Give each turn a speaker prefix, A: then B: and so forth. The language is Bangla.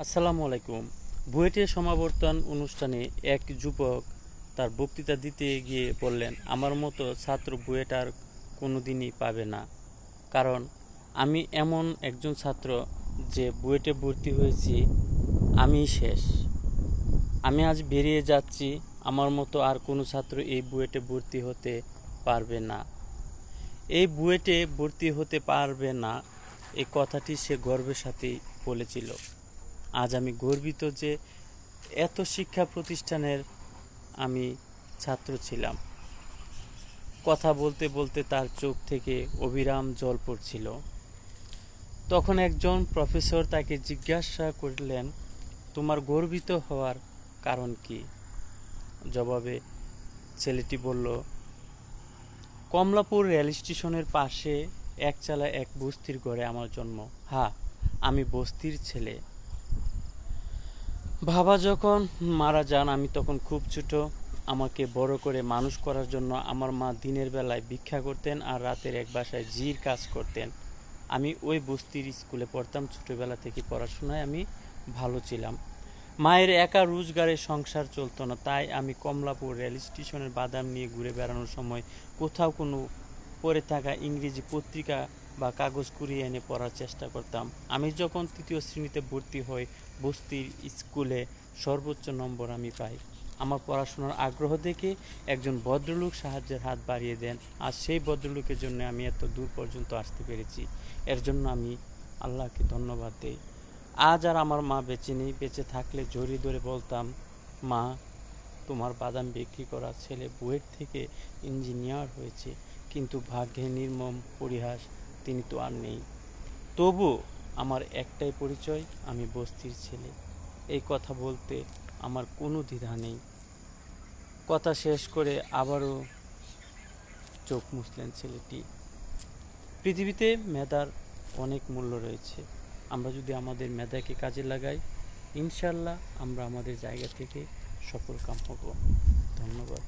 A: আসসালামু আলাইকুম। বুয়েটের সমাবর্তন অনুষ্ঠানে এক যুবক তার বক্তৃতা দিতে গিয়ে বললেন, আমার মতো ছাত্র বুয়েট আর কোনোদিনই পাবে না। কারণ আমি এমন একজন ছাত্র যে বুয়েটে ভর্তি হয়েছি, আমিই শেষ। আমি আজ বেরিয়ে যাচ্ছি, আমার মতো আর কোনো ছাত্র এই বুয়েটে ভর্তি হতে পারবে না। এই বুয়েটে ভর্তি হতে পারবে না, এই কথাটি সে গর্বের সাথেই বলেছিল। আজ আমি গর্বিত যে এত শিক্ষা প্রতিষ্ঠানের আমি ছাত্র ছিলাম। কথা বলতে বলতে তার চোখ থেকে অবিরাম জল পড়ছিল। তখন একজন প্রফেসর তাকে জিজ্ঞাসা করলেন, তোমার গর্বিত হওয়ার কারণ কি? জবাবে ছেলেটি বলল, কমলাপুর রেল স্টেশনের পাশে একচালা এক বস্তির ঘরে আমার জন্ম। হ্যাঁ, আমি বস্তির ছেলে। বাবা যখন মারা যান আমি তখন খুব ছোট। আমাকে বড় করে মানুষ করার জন্য আমার মা দিনের বেলায় ভিক্ষা করতেন আর রাতের এক বাসায় জির কাজ করতেন। আমি ওই বস্তির স্কুলে পড়তাম। ছোটবেলা থেকে পড়াশোনায় আমি ভালো ছিলাম। মায়ের একা রোজগারে সংসার চলতো না, তাই আমি কমলাপুর রেল স্টেশনের বাদাম নিয়ে ঘুরে বেড়ানোর সময় কোথাও কোনো পড়ে থাকা ইংরেজি পত্রিকা বা কাগজ কুড়িয়ে এনে পড়ার চেষ্টা করতাম। আমি যখন তৃতীয় শ্রেণীতে ভর্তি হই, বস্তির স্কুলে সর্বোচ্চ নম্বর আমি পাই। আমার পড়াশোনার আগ্রহ দেখে একজন ভদ্রলোক সাহায্যের হাত বাড়িয়ে দেন, আর সেই ভদ্রলোকের জন্য আমি এত দূর পর্যন্ত আসতে পেরেছি। এর জন্য আমি আল্লাহকে ধন্যবাদ দেই। আজ আর আমার মা বেঁচে নেই। বেঁচে থাকলে জড়িয়ে ধরে বলতাম, মা, তোমার বাদাম বিক্রি করা ছেলে বুয়েট থেকে ইঞ্জিনিয়ার হয়েছে, কিন্তু ভাগ্যের নির্মম পরিহাস, তিনি তো আর নেই। তবু আমার একটাই পরিচয়, আমি বস্তির ছেলে। এই কথা বলতে আমার কোনো দ্বিধা নেই। কথা শেষ করে আবারও চোখ মুছলেন ছেলেটি। পৃথিবীতে মেধার অনেক মূল্য রয়েছে। আমরা যদি আমাদের মেধাকে কাজে লাগাই, ইনশাল্লাহ আমরা আমাদের জায়গা থেকে সফলকাম হব। ধন্যবাদ।